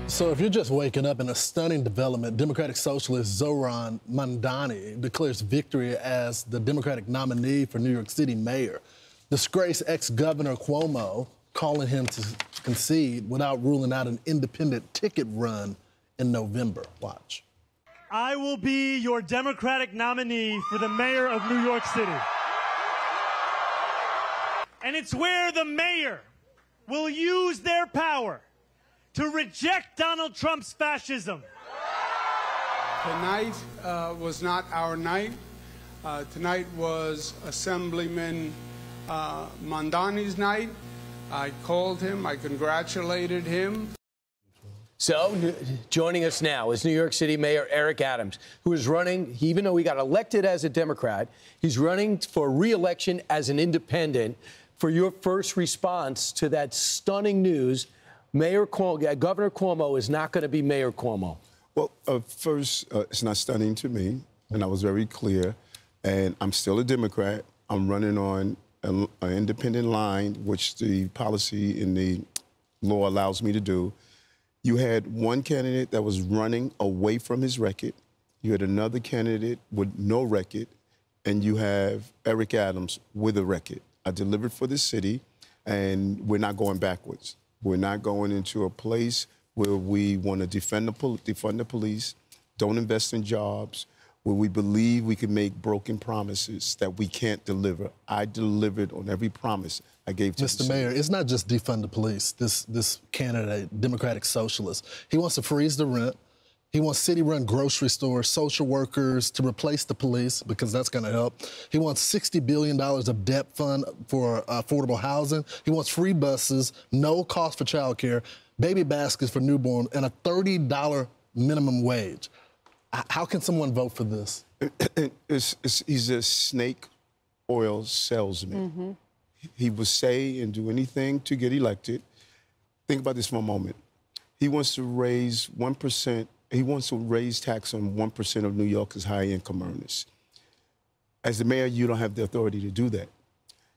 So if you're just waking up in a stunning development, Democratic Socialist Zohran Mamdani declares victory as the Democratic nominee for New York City mayor. Disgraced ex-governor Cuomo calling him to concede without ruling out an independent ticket run in November. Watch. I will be your Democratic nominee for the mayor of New York City. And it's where the mayor will use their power to reject Donald Trump's fascism. Tonight was not our night. Tonight was Assemblyman Mamdani's night. I called him, I congratulated him. So, joining us now is New York City Mayor Eric Adams, who is running, even though he got elected as a Democrat, he's running for re-election as an independent. For your first response to that stunning news, Governor Cuomo is not going to be Mayor Cuomo. Well, first, it's not stunning to me, and I was very clear. And I'm still a Democrat. I'm running on an independent line, which the policy in the law allows me to do. You had one candidate that was running away from his record. You had another candidate with no record, and you have Eric Adams with a record. I delivered for the city, and we're not going backwards. We're not going into a place where we want to defund the police, don't invest in jobs, where we believe we can make broken promises that we can't deliver. I delivered on every promise I gave to Mr. Mayor, it's not just defund the police, this candidate, Democratic Socialist. He wants to freeze the rent. He wants city-run grocery stores, social workers to replace the police because that's going to help. He wants $60 billion of debt fund for affordable housing. He wants free buses, no cost for childcare, baby baskets for newborn, and a $30 minimum wage. How can someone vote for this? He's a snake oil salesman. Mm-hmm. He will say and do anything to get elected. Think about this for a moment. He wants to raise 1%. He wants to raise tax on 1% of New Yorkers' high-income earners. As the mayor, you don't have the authority to do that.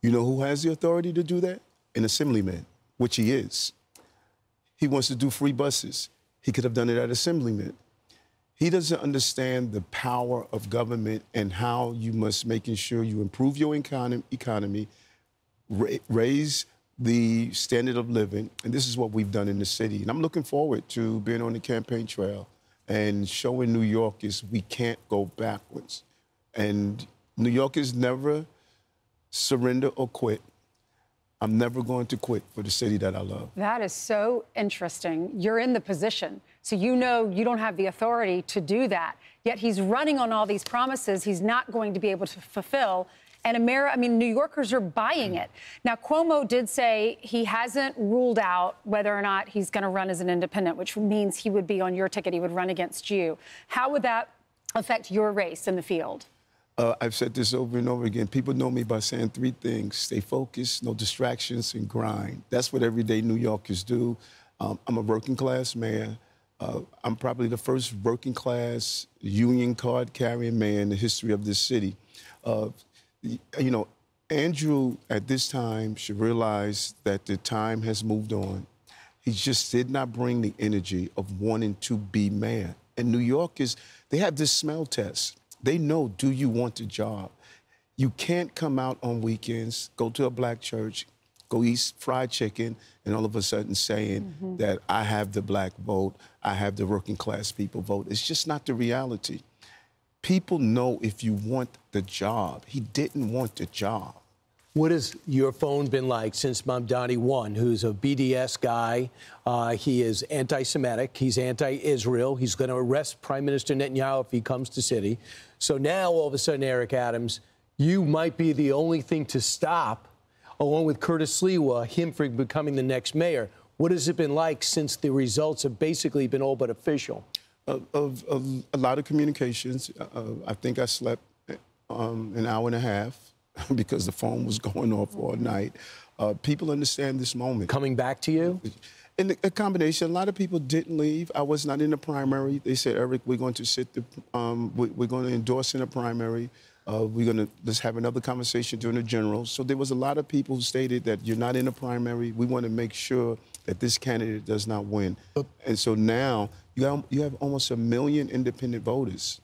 You know who has the authority to do that? An assemblyman, which he is. He wants to do free buses. He could have done it at assemblyman. He doesn't understand the power of government and how you must making sure you improve your economy, raise the standard of living, and this is what we've done in the city. And I'm looking forward to being on the campaign trail and showing New Yorkers we can't go backwards. And New Yorkers never surrender or quit. I'm never going to quit for the city that I love. That is so interesting. You're in the position, so you know you don't have the authority to do that. Yet he's running on all these promises he's not going to be able to fulfill. And New Yorkers are buying it. Now, Cuomo did say he hasn't ruled out whether or not he's going to run as an independent, which means he would be on your ticket. He would run against you. How would that affect your race in the field? I've said this over and over again. People know me by saying three things: stay focused, no distractions, and grind. That's what everyday New Yorkers do. I'm a working class mayor. I'm probably the first working class union card carrying mayor in the history of this city. You know, Andrew, at this time, should realize that the time has moved on. He just did not bring the energy of wanting to be mayor. And New Yorkers, they have this smell test. They know, do you want the job? You can't come out on weekends, go to a black church, go eat fried chicken, and all of a sudden saying that I have the black vote, I have the working class people vote. It's just not the reality. People know if you want the job. He didn't want the job. What has your phone been like since Mamdani won, who's a BDS guy? He is anti-Semitic. He's anti-Israel. He's going to arrest Prime Minister Netanyahu if he comes to city. So now, all of a sudden, Eric Adams, you might be the only thing to stop, along with Curtis Sliwa, him from becoming the next mayor. What has it been like since the results have basically been all but official? Of a lot of communications. I think I slept an hour and a half because the phone was going off all night. People understand this moment. Coming back to you? In a combination, a lot of people didn't leave. I was not in the primary. They said, Eric, we're going to we're going to endorse in the primary. Let's have another conversation during the general. So there was a lot of people who stated that you're not in the primary. We want to make sure that this candidate does not win. And so now you have almost 1 million independent voters.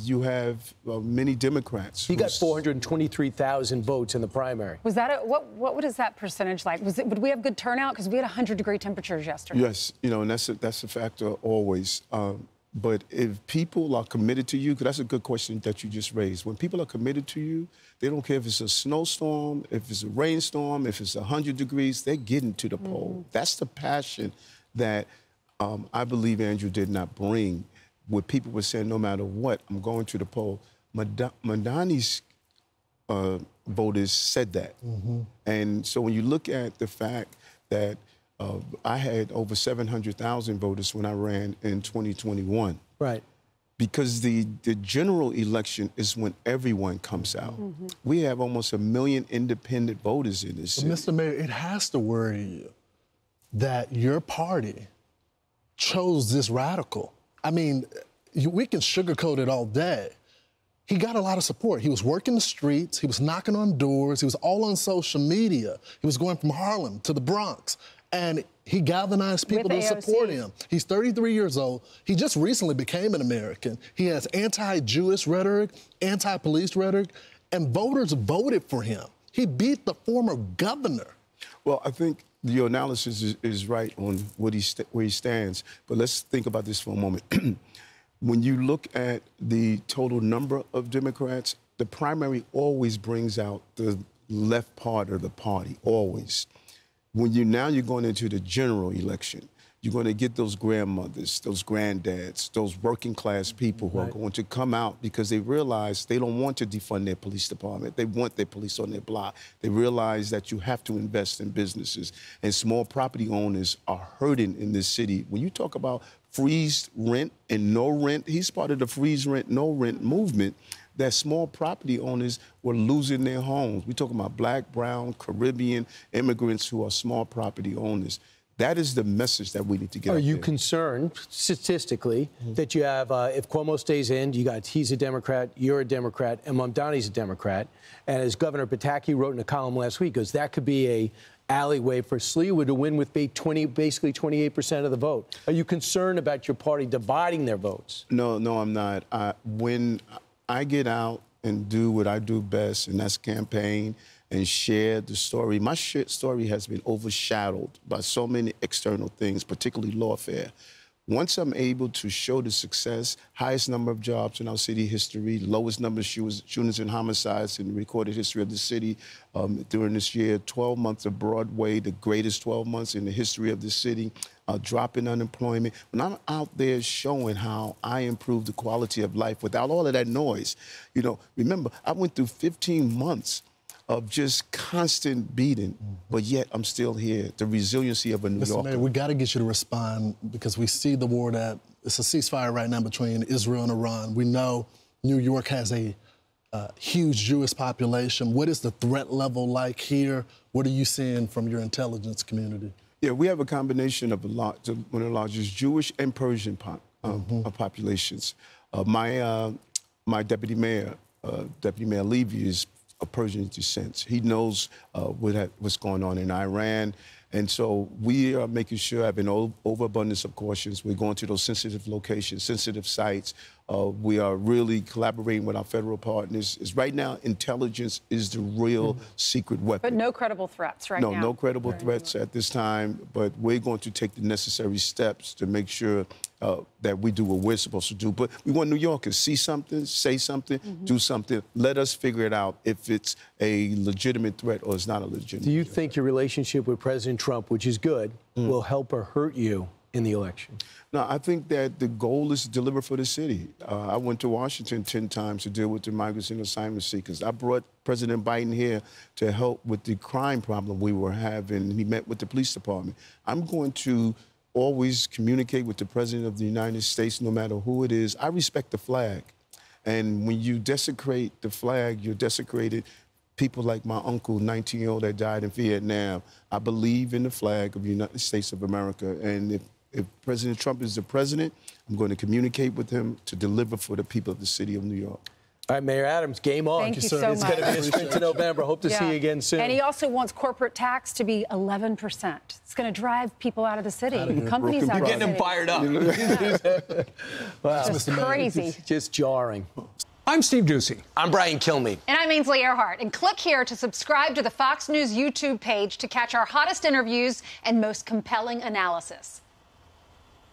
You have many Democrats. He got 423,000 votes in the primary. Was that what is that percentage like? Would we have good turnout? Because we had 100-degree temperatures yesterday. Yes, you know, and that's a factor always. But if people are committed to you, because that's a good question that you just raised. When people are committed to you, they don't care if it's a snowstorm, if it's a rainstorm, if it's 100 degrees, they're getting to the poll. That's the passion that I believe Andrew did not bring. Where people were saying, no matter what, I'm going to the poll. Mamdani's voters said that. And so when you look at the fact that I had over 700,000 voters when I ran in 2021. Right. Because the general election is when everyone comes out. We have almost 1 million independent voters in this city. Mr. Mayor, it has to worry you that your party chose this radical. I mean, we can sugarcoat it all day. He got a lot of support. He was working the streets. He was knocking on doors. He was all on social media. He was going from Harlem to the Bronx. And he galvanized people to support him. He's 33 years old. He just recently became an American. He has anti-Jewish rhetoric, anti-police rhetoric, and voters voted for him. He beat the former governor. Well, I think your analysis is right on where he stands. But let's think about this for a moment. When you look at the total number of Democrats, the primary always brings out the left part of the party, always. When you're going into the general election, you're going to get those grandmothers, those granddads, those working class people who are going to come out because they realize they don't want to defund their police department. They want their police on their block. They realize that you have to invest in businesses. And small property owners are hurting in this city. When you talk about freeze rent and no rent, he's part of the freeze rent, no rent movement. That small property owners were losing their homes. We're talking about Black, brown, Caribbean immigrants who are small property owners. That is the message that we need to get out there. Are you concerned, statistically, that you have, if Cuomo stays in, he's a Democrat, you're a Democrat, and Mamdani's a Democrat, and as Governor Pataki wrote in a column last week, goes, that could be a alleyway for Sliwa to win with basically 28% of the vote. Are you concerned about your party dividing their votes? No, I'm not. When I get out and do what I do best, and that's campaign and share the story. My story has been overshadowed by so many external things, particularly lawfare. Once I'm able to show the success, highest number of jobs in our city history, lowest number of shootings and homicides in the recorded history of the city during this year, 12 months of Broadway, the greatest 12 months in the history of the city, drop in unemployment. When I'm out there showing how I improved the quality of life without all of that noise, you know, remember, I went through 15 months of just constant beating, but yet I'm still here. The resiliency of a New Yorker. Mayor, we got to get you to respond because we see the war that it's a ceasefire right now between Israel and Iran. We know New York has a huge Jewish population. What is the threat level like here? What are you seeing from your intelligence community? Yeah, we have a combination of one of the largest Jewish and Persian populations. My deputy mayor Levy, is of Persian descent. He knows what's going on in Iran. And so we are making sure, having overabundance of cautions. We're going to those sensitive locations, sensitive sites. We are really collaborating with our federal partners. Right now, intelligence is the real secret weapon. But no credible threats right now. No credible threats at this time. But we're going to take the necessary steps to make sure that we do what we're supposed to do. But we want New Yorkers, see something, say something, do something. Let us figure it out if it's a legitimate threat or it's not a legitimate threat. Do you think your relationship with President Trump, which is good, will help or hurt you in the election? No, I think that the goal is to deliver for the city. I went to Washington 10 times to deal with the migrants and asylum seekers. I brought President Biden here to help with the crime problem we were having. He met with the police department. I'm going to always communicate with the President of the United States, no matter who it is. I respect the flag. And when you desecrate the flag, you're desecrated people like my uncle, 19-year-old that died in Vietnam. I believe in the flag of the United States of America. And if President Trump is the president, I'm going to communicate with him to deliver for the people of the city of New York. All right, Mayor Adams, game on. Thank you so much. It's going to be a sprint to November. Hope to see you again soon. And he also wants corporate tax to be 11%. It's going to drive people out of the city, companies out of the city. You're getting them fired up. Wow. It's crazy. It's just jarring. I'm Steve Doocy. I'm Brian Kilmeade. And I'm Ainsley Earhart. And click here to subscribe to the Fox News YouTube page to catch our hottest interviews and most compelling analysis.